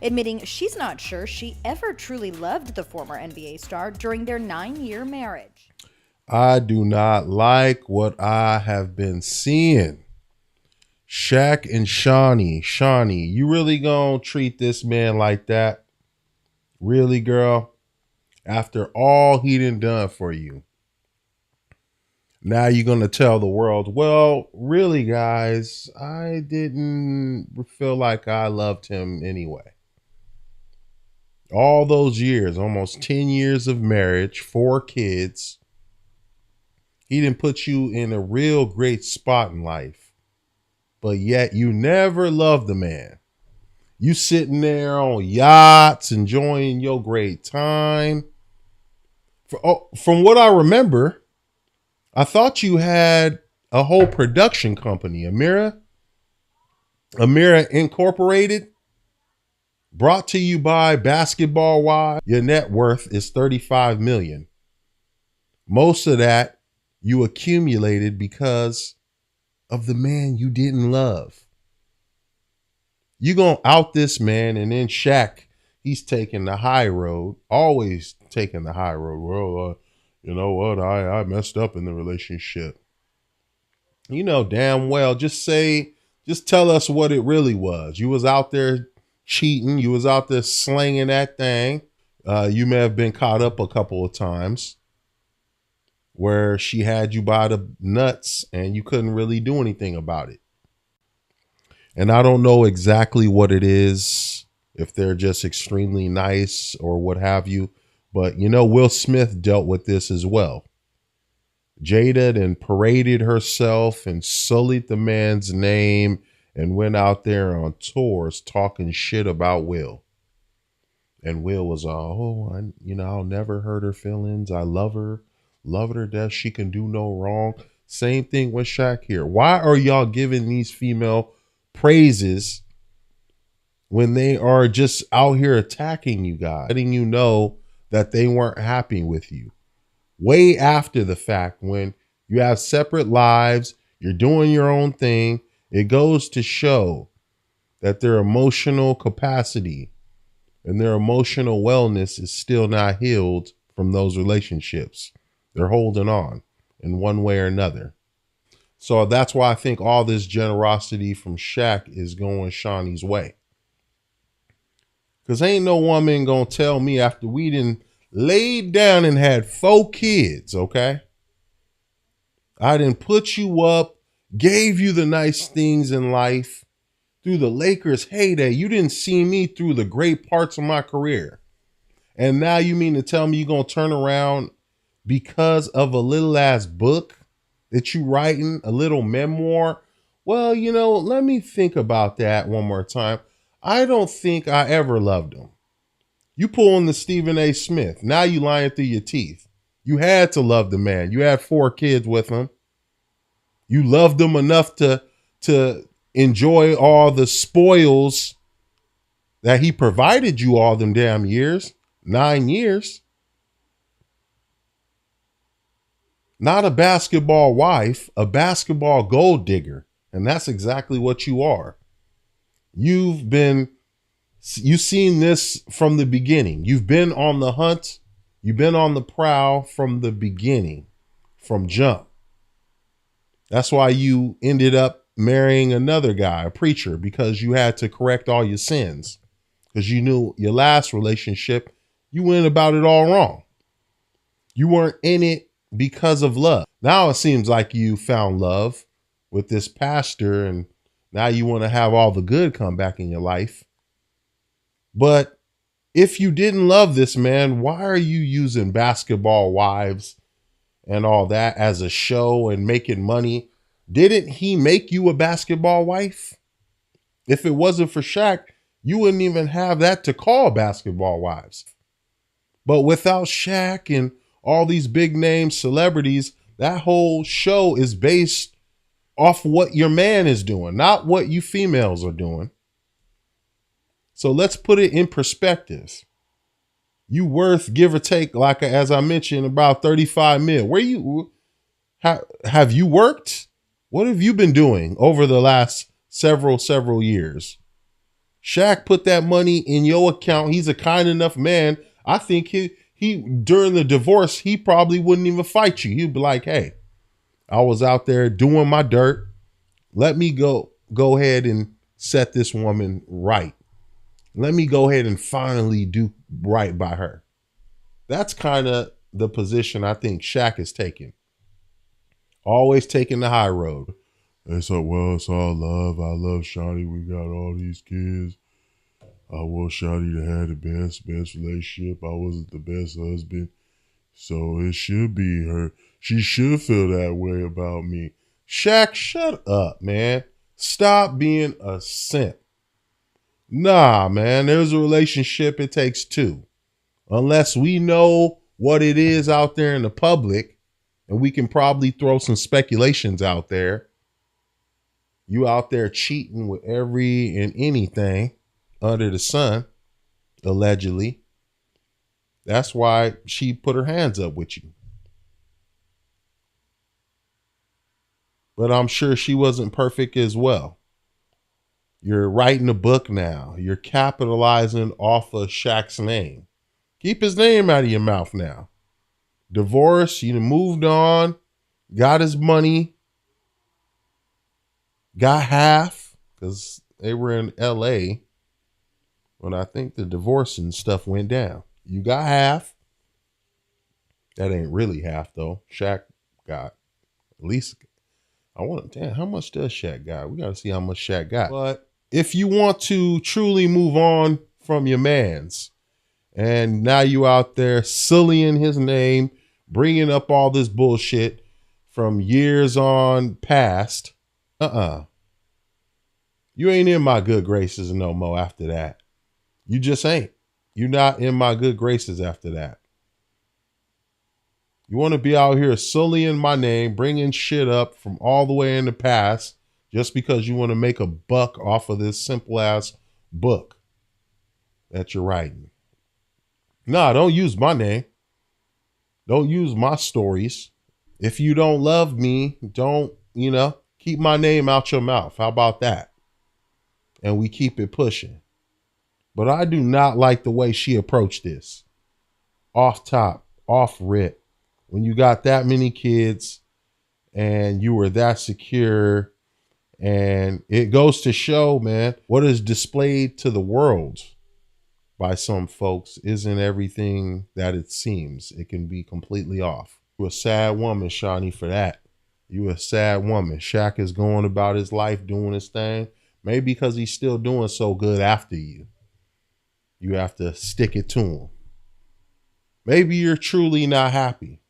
admitting she's not sure she ever truly loved the former NBA star during their 9-year marriage. I do not like what I have been seeing. Shaq and Shaunie. Shaunie, you really gonna treat this man like that? Really, girl? After all he done for you. Now you're gonna tell the world, well, really, guys, I didn't feel like I loved him anyway. All those years, almost 10 years of marriage, 4 kids. He didn't put you in a real great spot in life. But yet you never loved the man. You sitting there on yachts, enjoying your great time. From what I remember, I thought you had a whole production company, Amira Incorporated, brought to you by Basketball Wives. Your net worth is $35 million. Most of that you accumulated because of the man you didn't love. You gonna out this man, and then Shaq, he's taking the high road, always taking the high road. Well, you know what? I messed up in the relationship. You know damn well. Just tell us what it really was. You was out there cheating. You was out there slinging that thing. You may have been caught up a couple of times where she had you by the nuts and you couldn't really do anything about it. And I don't know exactly what it is, if they're just extremely nice or what have you. But, you know, Will Smith dealt with this as well. Jaded and paraded herself and sullied the man's name and went out there on tours talking shit about Will. And Will was I'll never hurt her feelings. I love her to death. She can do no wrong. Same thing with Shaq here. Why are y'all giving these female praises when they are just out here attacking you guys, letting you know that they weren't happy with you? Way after the fact, when you have separate lives, you're doing your own thing, it goes to show that their emotional capacity and their emotional wellness is still not healed from those relationships. They're holding on in one way or another. So that's why I think all this generosity from Shaq is going Shaunie's way. Because ain't no woman going to tell me after we done laid down and had 4 kids, okay? I done put you up, gave you the nice things in life through the Lakers' heyday. You didn't see me through the great parts of my career. And now you mean to tell me you're going to turn around because of a little ass book that you writing, a little memoir? Well, you know, let me think about that one more time. I don't think I ever loved him. You pulling the Stephen A. Smith. Now you lying through your teeth. You had to love the man. You had 4 kids with him. You loved him enough to enjoy all the spoils that he provided you all them damn years. 9 years. Not a basketball wife, a basketball gold digger. And that's exactly what you are. You've seen this from the beginning. You've been on the hunt. You've been on the prowl from the beginning, from jump. That's why you ended up marrying another guy, a preacher, because you had to correct all your sins. Because you knew your last relationship, you went about it all wrong. You weren't in it because of love. Now it seems like you found love with this pastor, and now you want to have all the good come back in your life. But if you didn't love this man, why are you using Basketball Wives and all that as a show and making money? Didn't he make you a basketball wife? If it wasn't for Shaq, you wouldn't even have that to call Basketball Wives. But without Shaq and all these big name celebrities, that whole show is based off what your man is doing, not what you females are doing. So let's put it in perspective. You worth, give or take, like as I mentioned, about 35 mil. Have you worked? What have you been doing over the last several years? Shaq put that money in your account. He's a kind enough man. I think he during the divorce, he probably wouldn't even fight you. He'd be like, hey, I was out there doing my dirt. Let me go ahead and set this woman right. Let me go ahead and finally do right by her. That's kind of the position I think Shaq is taking. Always taking the high road. It's all love. I love Shaunie. We got all these kids. I want Shaunie to have the best relationship. I wasn't the best husband. So it should be her. She should feel that way about me. Shaq, shut up, man. Stop being a simp. Nah, man. There's a relationship. It takes two. Unless we know what it is out there in the public, and we can probably throw some speculations out there. You out there cheating with every and anything under the sun, allegedly. That's why she put her hands up with you. But I'm sure she wasn't perfect as well. You're writing a book now. You're capitalizing off of Shaq's name. Keep his name out of your mouth now. Divorce, you moved on, got his money, got half, because they were in LA when I think the divorce and stuff went down. You got half. That ain't really half, though. Shaq got at least, how much does Shaq got? We got to see how much Shaq got. But if you want to truly move on from your mans, and now you out there sullying his name, bringing up all this bullshit from years on past, you ain't in my good graces no more after that. You just ain't. You're not in my good graces after that. You want to be out here sullying my name, bringing shit up from all the way in the past just because you want to make a buck off of this simple ass book that you're writing. Nah, don't use my name. Don't use my stories. If you don't love me, don't, keep my name out your mouth. How about that? And we keep it pushing. But I do not like the way she approached this. Off top, off rip. When you got that many kids and you were that secure, and it goes to show, man, what is displayed to the world by some folks isn't everything that it seems. It can be completely off. You're a sad woman, Shaunie, for that. You a sad woman. Shaq is going about his life doing his thing. Maybe because he's still doing so good after you. You have to stick it to him. Maybe you're truly not happy.